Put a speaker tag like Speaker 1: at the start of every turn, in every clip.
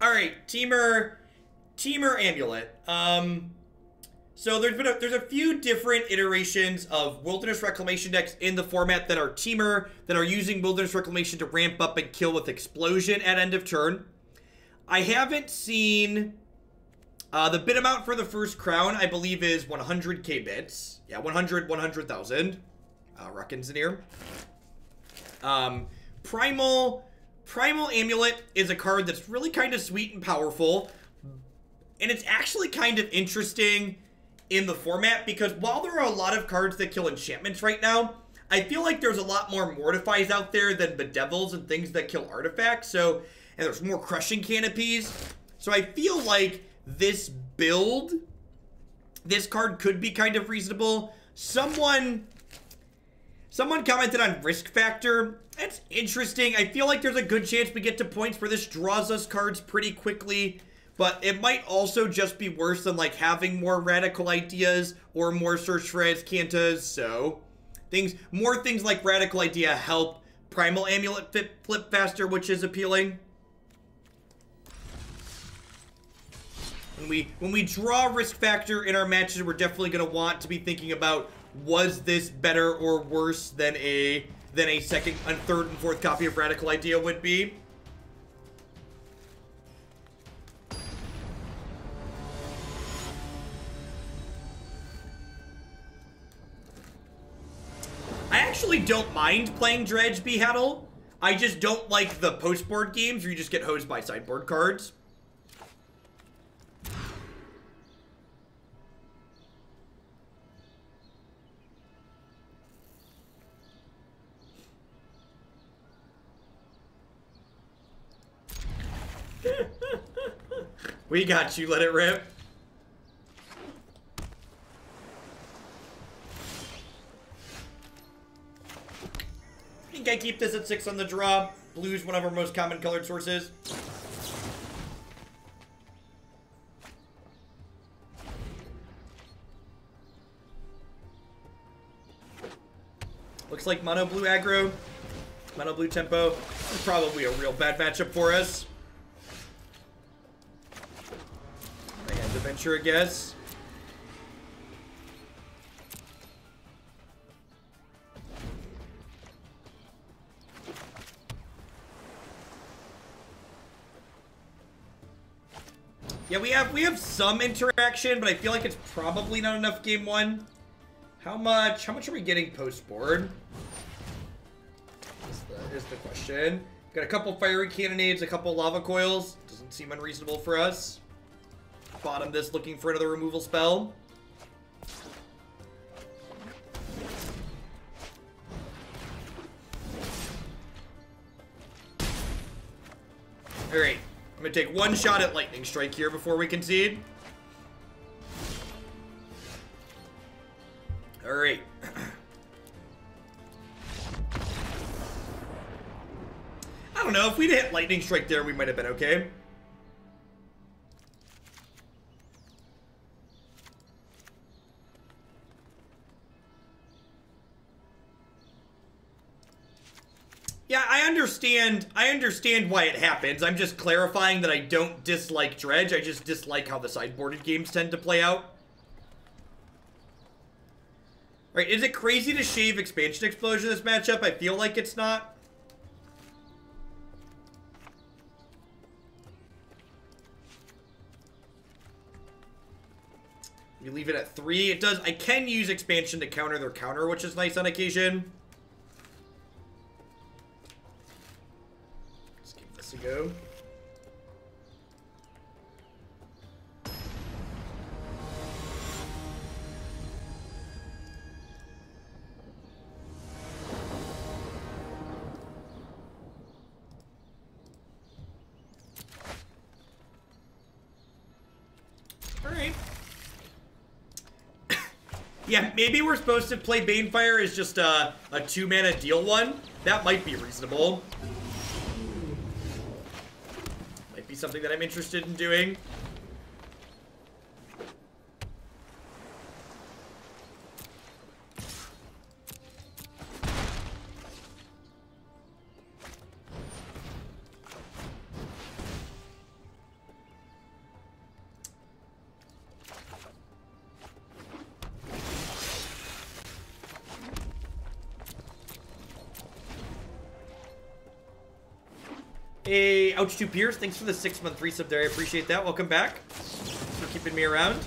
Speaker 1: All right, Temur Amulet. So there's a few different iterations of Wilderness Reclamation decks in the format that are Temur, that are using Wilderness Reclamation to ramp up and kill with Explosion at end of turn. I haven't seen the bid amount for the first crown, I believe, is 100k bits. Yeah, 100,000. Reckons in here. Primal Amulet is a card that's really kind of sweet and powerful. And it's actually kind of interesting in the format because while there are a lot of cards that kill enchantments right now, I feel like there's a lot more Mortifies out there than Bedevils and things that kill artifacts. So, and there's more Crushing Canopies. So I feel like this build, this card could be kind of reasonable. Someone commented on risk factor. That's interesting. I feel like there's a good chance we get to points where this draws us cards pretty quickly. But it might also just be worse than, like, having more Radical Ideas or more Search for Azcantas. So, more things like Radical Idea help Primal Amulet flip faster, which is appealing. When we draw risk factor in our matches, we're definitely going to want to be thinking about, was this better or worse than a second, and third, and fourth copy of Radical Idea would be? I actually don't mind playing Dredge Behattle. I just don't like the post-board games where you just get hosed by sideboard cards. We got you, let it rip. I think I keep this at 6 on the draw. Blue's one of our most common colored sources. Looks like mono blue aggro, mono blue tempo. This is probably a real bad matchup for us. I had to venture a guess. Yeah, we have some interaction, but I feel like it's probably not enough game one. How much are we getting post board? Is the question. Got a couple Fiery Cannonades, a couple Lava Coils. Doesn't seem unreasonable for us. Bottom this looking for another removal spell. Alright. I'm gonna take one shot at Lightning Strike here before we concede. Alright. I don't know, if we'd hit Lightning Strike there, we might have been okay. Yeah, I understand why it happens. I'm just clarifying that I don't dislike Dredge. I just dislike how the sideboarded games tend to play out. Right, is it crazy to shave Expansion Explosion this matchup? I feel like it's not. You leave it at 3. It does. I can use Expansion to counter their counter, which is nice on occasion. To go. All right. Yeah, maybe we're supposed to play Banefire as just a 2-mana deal one. That might be reasonable. Something that I'm interested in doing. Hey, Ouch2 Pierce, thanks for the 6-month resub there. I appreciate that. Welcome back. Thanks for keeping me around.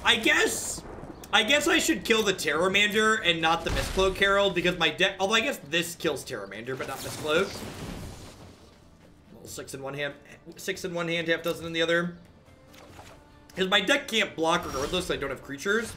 Speaker 1: I guess I should kill the Terramander and not the Mistcloak Herald because my deck... Although I guess this kills Terramander, but not Mistcloak. Well, 6 in one hand, half dozen in the other. Because my deck can't block regardless, so I don't have creatures.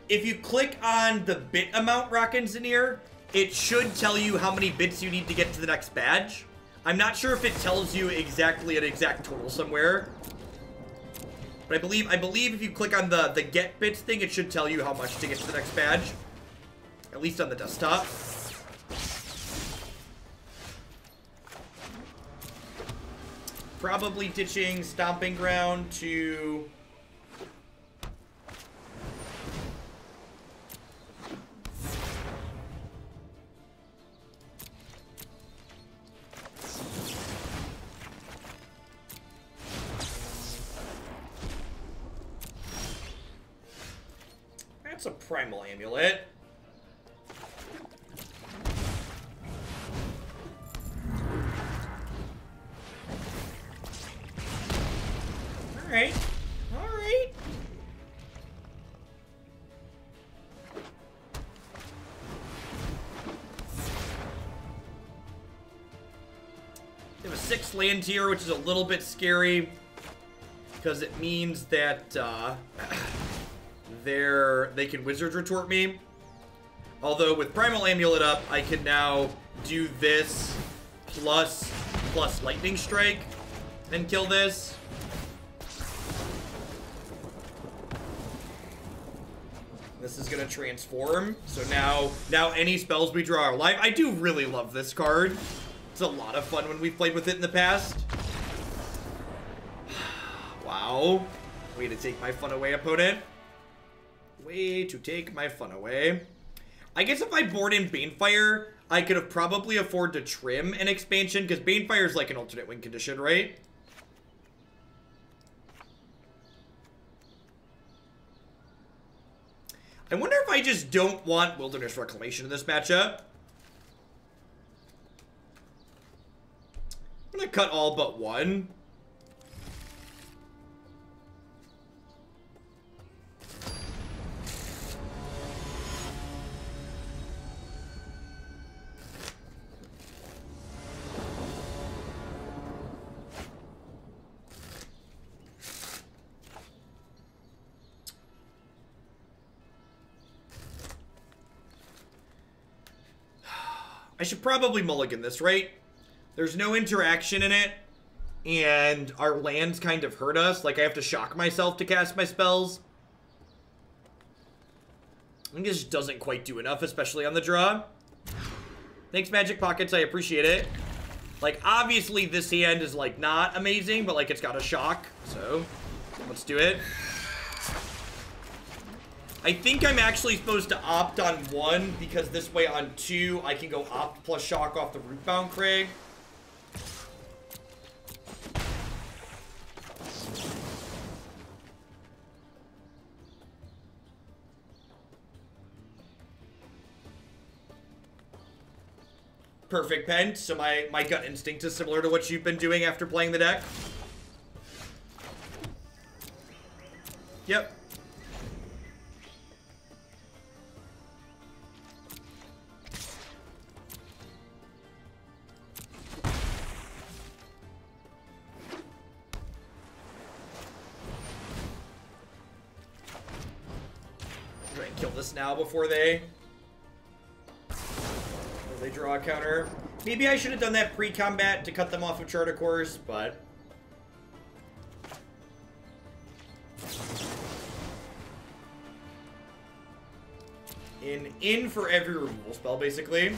Speaker 1: If you click on the bit amount, Rock Engineer, it should tell you how many bits you need to get to the next badge. I'm not sure if it tells you exactly an exact total somewhere. But I believe if you click on the get bits thing, it should tell you how much to get to the next badge. At least on the desktop. Probably ditching Stomping Ground to... That's a Primal Amulet. Alright. Alright. They have a 6 land here, which is a little bit scary. Because it means that, they can Wizard Retort me. Although with Primal Amulet up, I can now do this plus Lightning Strike and kill this. This is gonna transform. So now any spells we draw are live. I do really love this card. It's a lot of fun when we've played with it in the past. Wow. Way to take my fun away, opponent. Way to take my fun away. I guess if I board in Banefire, I could have probably afford to trim an expansion, because Banefire is like an alternate win condition, right? I wonder if I just don't want Wilderness Reclamation in this matchup. I'm gonna cut all but one. I should probably mulligan this, right? There's no interaction in it, and our lands kind of hurt us. Like, I have to shock myself to cast my spells. I think this just doesn't quite do enough, especially on the draw. Thanks, Magic Pockets. I appreciate it. Like, obviously, this hand is, like, not amazing, but, like, it's got a shock. So, let's do it. I think I'm actually supposed to opt on 1, because this way on 2, I can go opt plus shock off the Rootbound Crag. Perfect, Pent. So my gut instinct is similar to what you've been doing after playing the deck. Yep. Try and kill this now before they draw a counter. Maybe I should have done that pre-combat to cut them off of Charter Course, but in for every removal spell, basically.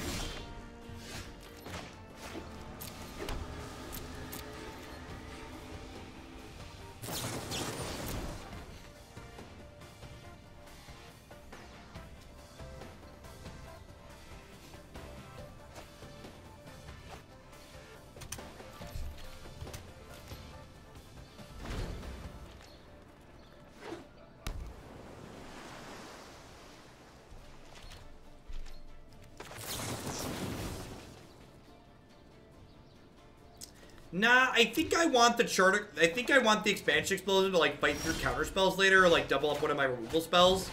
Speaker 1: Nah, I think I want the charter. I think I want the expansion explosion to like fight through counter spells later, or like double up one of my removal spells.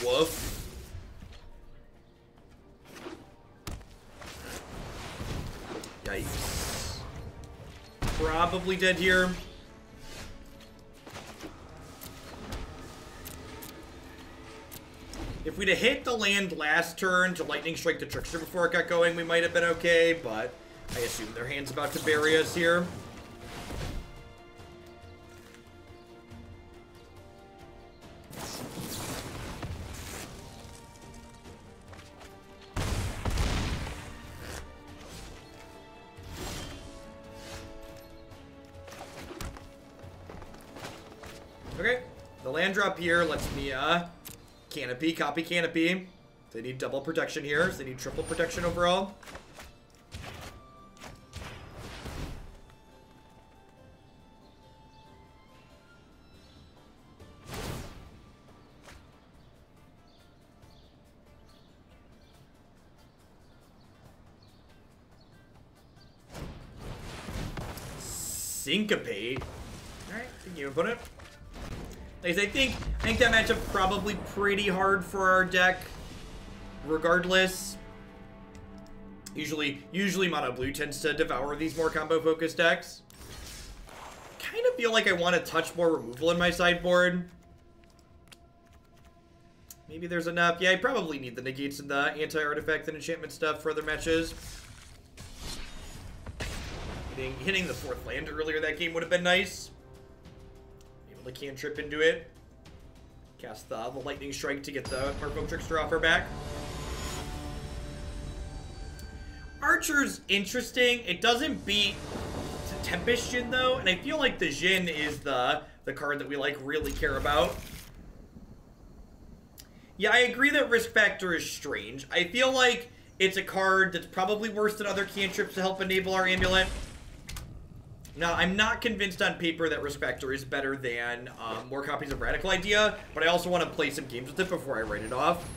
Speaker 1: Woof. Yikes. Probably dead here. If we'd have hit the land last turn to Lightning Strike the Trickster before it got going, we might have been okay, but I assume their hand's about to bury us here. Okay, the land drop here lets me, Canopy, copy Canopy. They need double protection here, so they need triple protection overall. Syncopate. Alright, thank you, opponent. Like I think that matchup's probably pretty hard for our deck, regardless. Usually mono blue tends to devour these more combo-focused decks. Kind of feel like I want to touch more removal in my sideboard. Maybe there's enough. Yeah, I probably need the negates and the anti-artifact and enchantment stuff for other matches. Hitting the 4th land earlier that game would have been nice. Able to cantrip into it. Cast the Lightning Strike to get the Merfolk Trickster off our back. Archer's interesting. It doesn't beat Tempest Djinn though, and I feel like the Djinn is the card that we like really care about. Yeah, I agree that risk factor is strange. I feel like it's a card that's probably worse than other cantrips to help enable our amulet. Now, I'm not convinced on paper that risk factor is better than more copies of Radical Idea, but I also want to play some games with it before I write it off.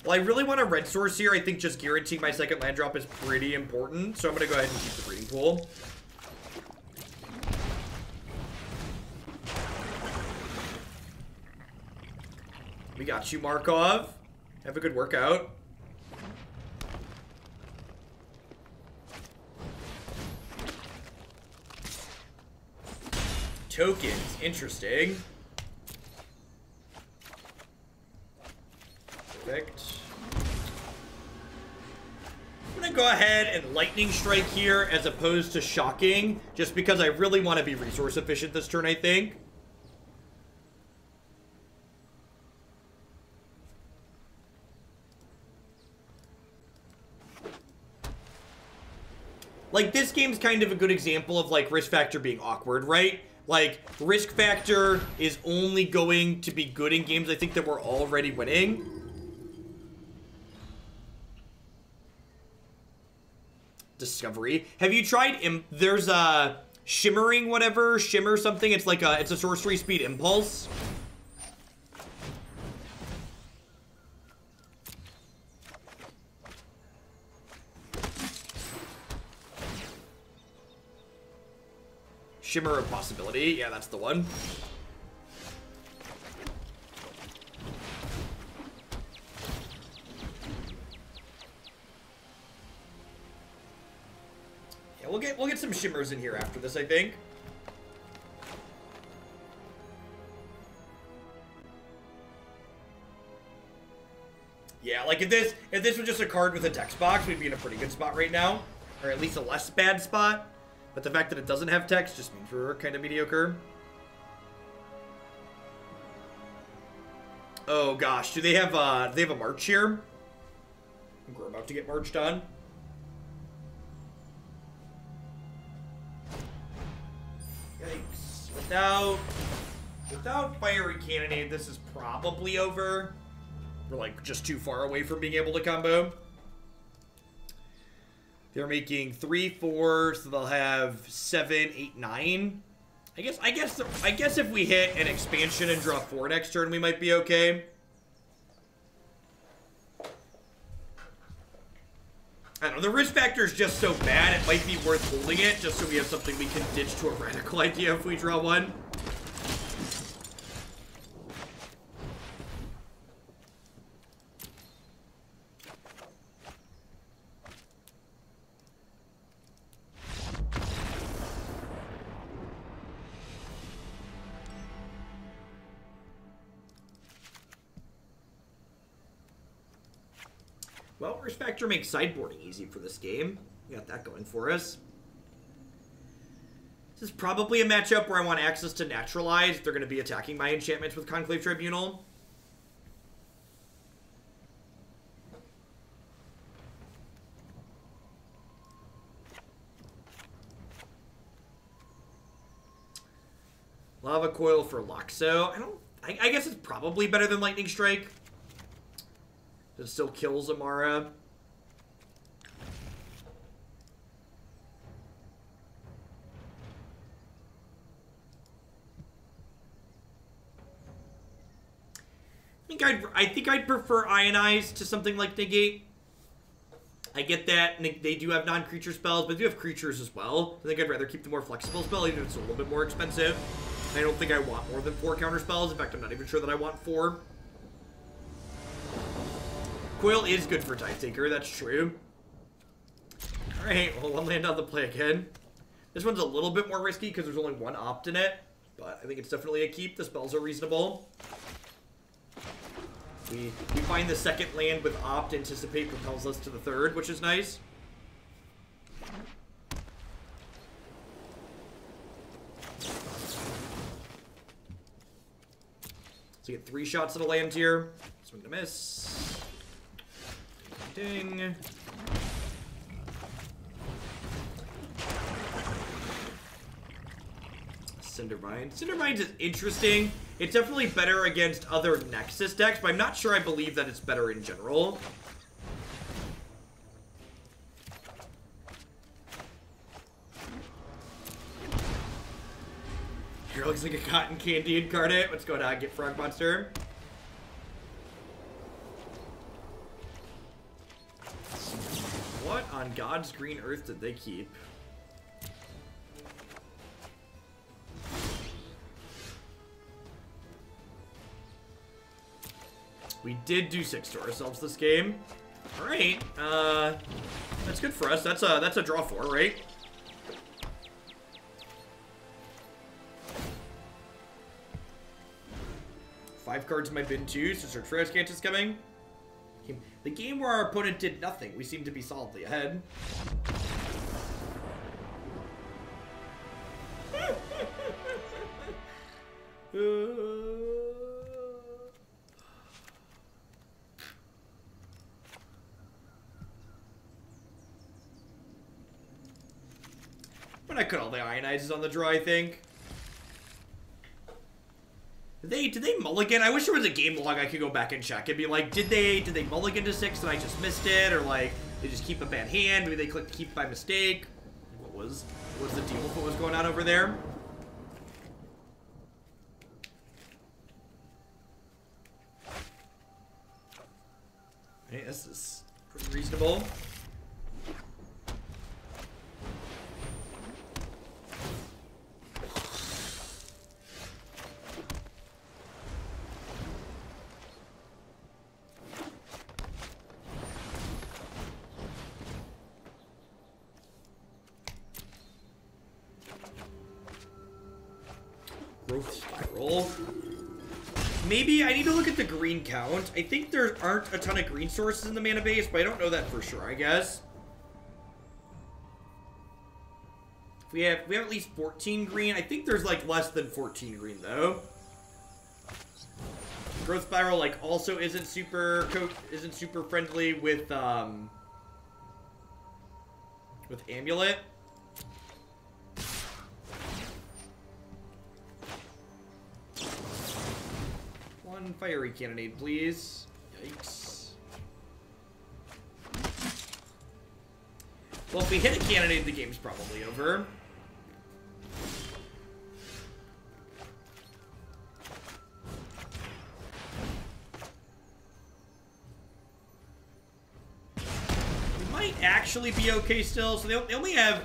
Speaker 1: Well, I really want a red source here. I think just guaranteeing my second land drop is pretty important, so I'm going to go ahead and keep the breeding pool. We got you, Markov. Have a good workout. Tokens, interesting. Perfect. I'm gonna go ahead and Lightning Strike here as opposed to Shocking, just because I really want to be resource efficient this turn, I think. Like, this game's kind of a good example of, like, risk factor being awkward, right? Like, risk factor is only going to be good in games I think that we're already winning. Discovery. Have you tried, there's a shimmering whatever, shimmer something. It's like it's a sorcery speed impulse. Shimmer of Possibility. Yeah, that's the one. Yeah, we'll get some shimmers in here after this, I think. Yeah, like if this was just a card with a text box, we'd be in a pretty good spot right now, or at least a less bad spot. But the fact that it doesn't have text just means we're kind of mediocre. Oh gosh, do they have a march here? We're about to get marched on. Yikes! Without Fiery Cannonade, this is probably over. We're like just too far away from being able to combo. They're making 3, 4, so they'll have 7, 8, 9. I guess if we hit an expansion and draw 4 next turn, we might be okay. I don't know, the risk factor is just so bad, it might be worth holding it, just so we have something we can ditch to a radical idea if we draw one. Well, risk factor makes sideboarding easy for this game. We got that going for us. This is probably a matchup where I want access to Naturalize. They're going to be attacking my enchantments with Conclave Tribunal. Lava Coil for Loxo. I guess it's probably better than Lightning Strike. It still kills Amara. I think I'd prefer Ionize to something like Negate. I get that they do have non-creature spells, but they do have creatures as well. I think I'd rather keep the more flexible spell, even if it's a little bit more expensive. I don't think I want more than 4 counter spells. In fact, I'm not even sure that I want 4. Coil is good for Tidetaker, that's true. Alright, well, 1 land on the play again. This one's a little bit more risky because there's only 1 opt in it, but I think it's definitely a keep. The spells are reasonable. We find the second land with opt, anticipate propels us to the 3rd, which is nice. So you get 3 shots at a land here. Swing to miss. Ding. Cindervine. Cindervine is interesting. It's definitely better against other Nexus decks, but I'm not sure I believe that it's better in general. Here looks like a cotton candy incarnate. What's going on? Get Frog Monster. What on God's green earth did they keep? We did do 6 to ourselves this game. All right, that's good for us. That's a draw 4, right? Five cards in my bin too, so search for Azcanta is coming. The game where our opponent did nothing, we seem to be solidly ahead. But I cut all the Ionizes on the draw, I think. Did they mulligan? I wish there was a game log I could go back and check and be like, did they mulligan to 6 and I just missed it? Or like, they just keep a bad hand? Maybe they clicked keep by mistake? What was the deal with what was going on over there? Hey, this is pretty reasonable. Growth Spiral. Maybe I need to look at the green count. I think there aren't a ton of green sources in the mana base, but I don't know that for sure, I guess. We have at least 14 green. I think there's like less than 14 green though. Growth Spiral like also isn't super friendly with Amulet. One Fiery Cannonade, please. Yikes. Well, if we hit a Cannonade, the game's probably over. actually be okay still. So they only have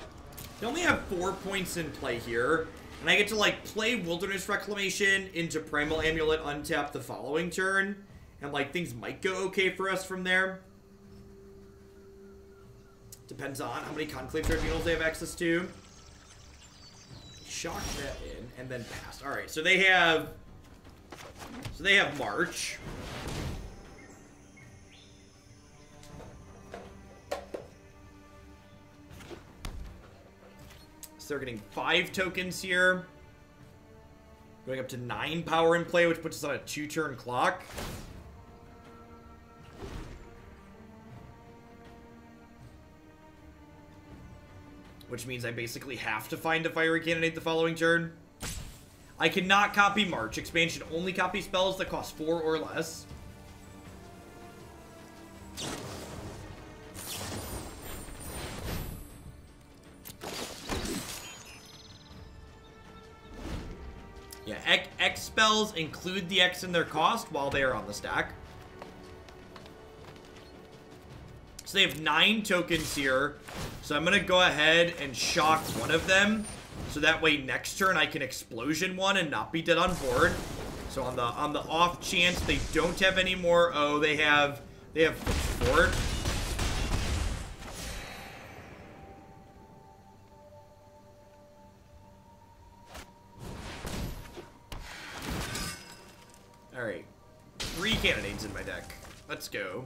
Speaker 1: 4 points in play here. And I get to, like, play Wilderness Reclamation into Primal Amulet, untap the following turn. And, like, things might go okay for us from there. Depends on how many Conclave Tribunals they have access to. Shock that in, and then pass. Alright, so they have March. So they're getting 5 tokens here. Going up to 9 power in play, which puts us on a 2-turn clock. Which means I basically have to find a Fiery Cannonade the following turn. I cannot copy March. Expansion only copy spells that cost 4 or less. Yeah, X spells include the X in their cost while they are on the stack. So they have 9 tokens here. So I'm going to go ahead and shock one of them. So that way next turn I can explosion one and not be dead on board. So on the off chance they don't have any more. Oh, they have Fort. Alright. 3 Cannonades in my deck. Let's go.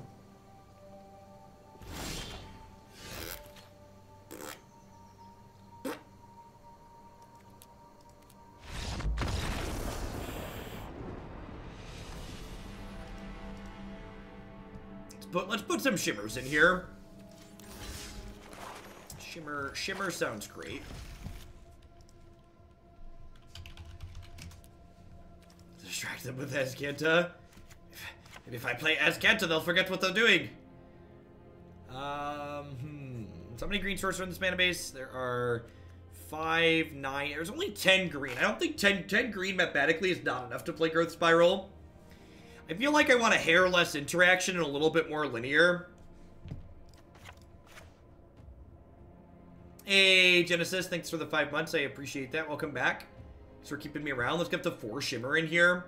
Speaker 1: Let's put some shimmers in here. Shimmer sounds great. Distract them with Azcanta. And if I play Azcanta, they'll forget what they're doing. So many green sorcerer in this mana base. There are 5, 9. There's only 10 green. I don't think 10 green mathematically is not enough to play Growth Spiral. I feel like I want a hair less interaction and a little bit more linear. Hey, Genesis, thanks for the 5 months. I appreciate that. Welcome back. Thanks for keeping me around. Let's get the 4 shimmer in here.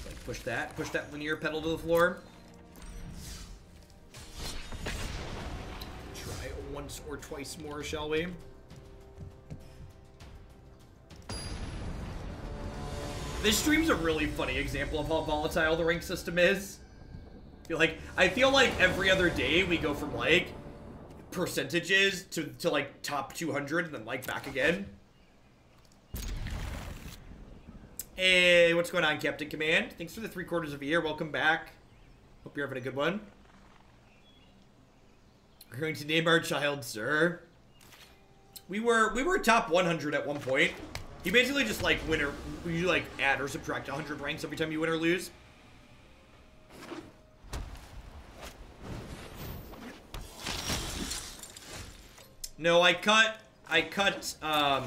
Speaker 1: Like push that linear pedal to the floor. Try once or twice more, shall we? This stream's a really funny example of how volatile the rank system is. I feel like every other day we go from, like, percentages to like, top 200 and then, like, back again. Hey, what's going on, Captain Command? Thanks for the 3/4 of a year. Welcome back. Hope you're having a good one. We're going to name our child Sir. We were top 100 at one point. You basically just, like, win or... You, like, add or subtract 100 ranks every time you win or lose. No, I cut a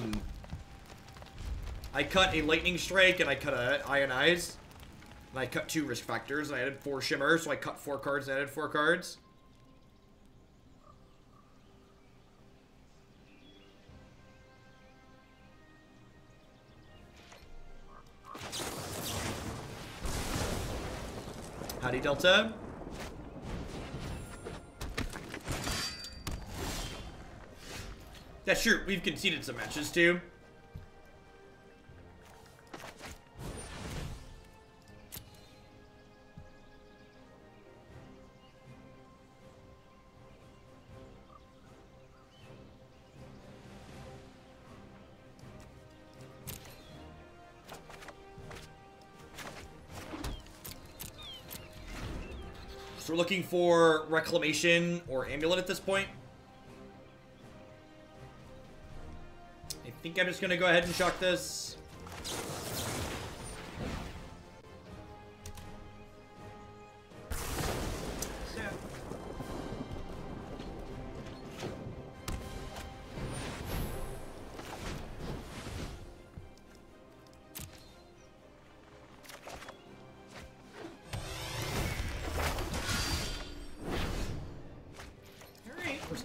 Speaker 1: Lightning Strike, and I cut a Ionize. And I cut 2 risk factors, and I added 4 Shimmer, so I cut 4 cards and added 4 cards. Howdy, Delta. That's true. We've conceded some matches, too. So we're looking for Reclamation or Amulet at this point. I think I'm just going to go ahead and shock this.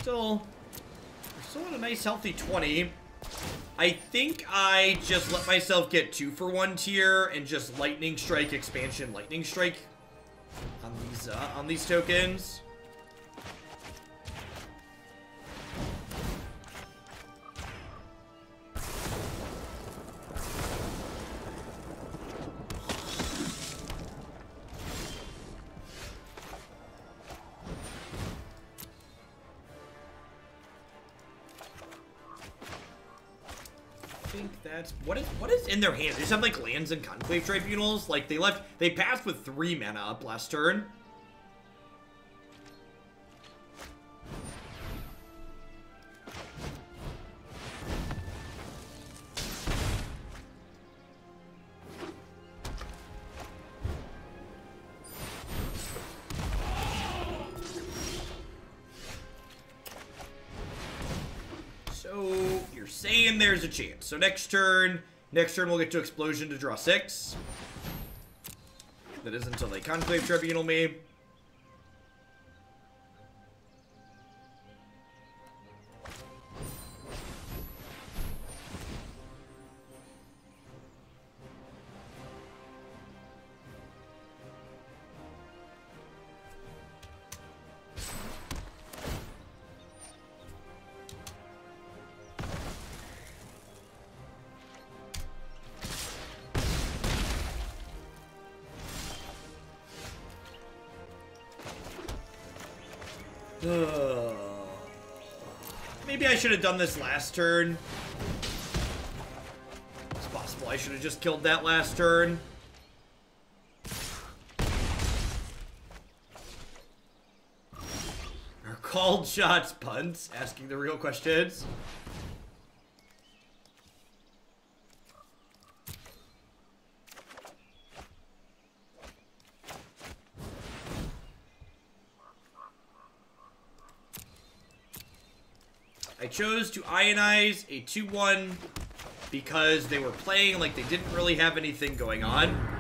Speaker 1: still at a nice healthy 20. I think I just let myself get 2 for 1 tier and just Lightning Strike, Expansion, Lightning Strike on these tokens. What is in their hands? They just have like lands and Conclave Tribunals. Like they passed with 3 mana up last turn. Saying there's a chance. So next turn we'll get to Explosion to draw 6. That is until they Conclave Tribunal me. Maybe I should have done this last turn. It's possible I should have just killed that last turn. Are called shots punts? Asking the real questions. I chose to Ionize a 2-1 because they were playing like they didn't really have anything going on.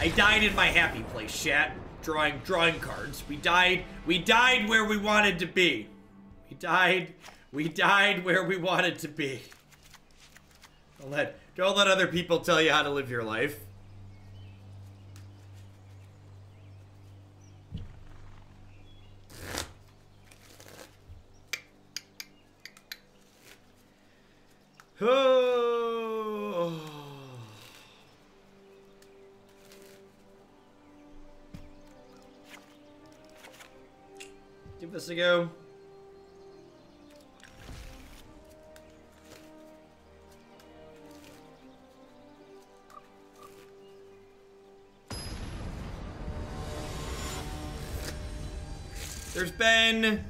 Speaker 1: I died in my happy place, chat. Drawing cards. We died where we wanted to be. We died where we wanted to be. Don't let other people tell you how to live your life. Oh. Give this a go. There's been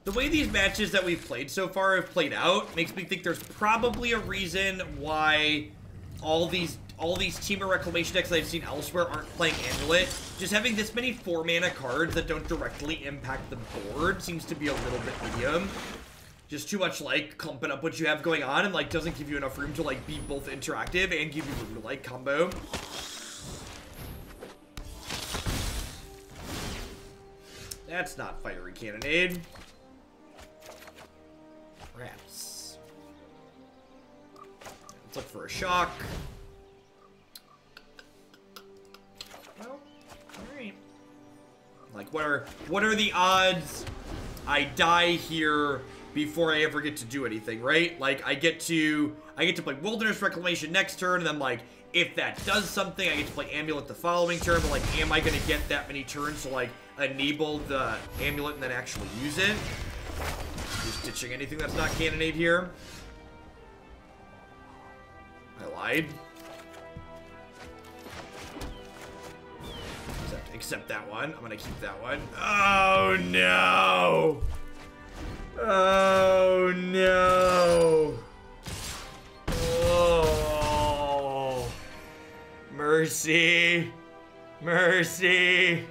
Speaker 1: the way these matches that we've played so far have played out makes me think there's probably a reason why all these Temur Reclamation decks that I've seen elsewhere aren't playing Amulet. Just having this many 4-mana cards that don't directly impact the board seems to be a little bit medium. Just too much, like, clumping up what you have going on and, like, doesn't give you enough room to, like, be both interactive and give you room to, like, combo. That's not Fiery Cannonade. Perhaps. Let's look for a shock. Well, alright. Like, what are the odds I die here before I ever get to do anything, right? Like, I get to play Wilderness Reclamation next turn, and then, like, if that does something, I get to play Amulet the following turn, but, like, am I going to get that many turns to, like, enable the Amulet and then actually use it? Just ditching anything that's not Cannonade here. I lied. Accept that one. I'm gonna keep that one. Oh, no! Oh, no! Oh! Mercy! Mercy!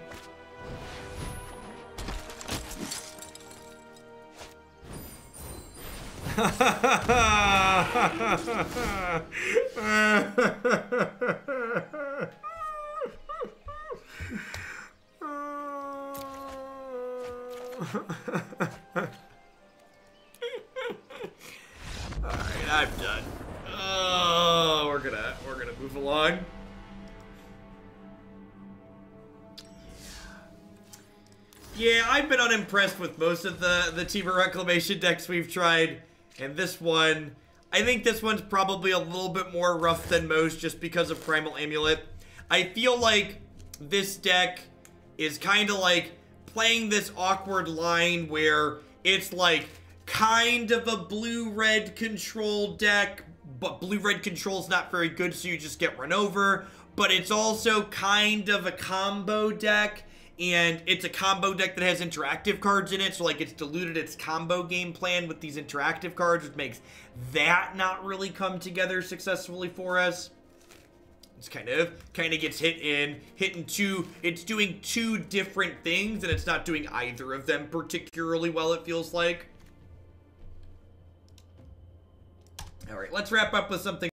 Speaker 1: Alright, I'm done. Oh, we're gonna move along. Yeah, I've been unimpressed with most of the Temur Reclamation decks we've tried. And this one, I think this one's probably a little bit more rough than most just because of Primal Amulet. I feel like this deck is kind of like playing this awkward line where it's like kind of a blue-red control deck, but blue-red control's not very good, so you just get run over. But it's also kind of a combo deck, and it's a combo deck that has interactive cards in it, so like it's diluted its combo game plan with these interactive cards, which makes that not really come together successfully for us. It's kind of gets hit in two. It's doing two different things, and it's not doing either of them particularly well, it feels like. All right, let's wrap up with something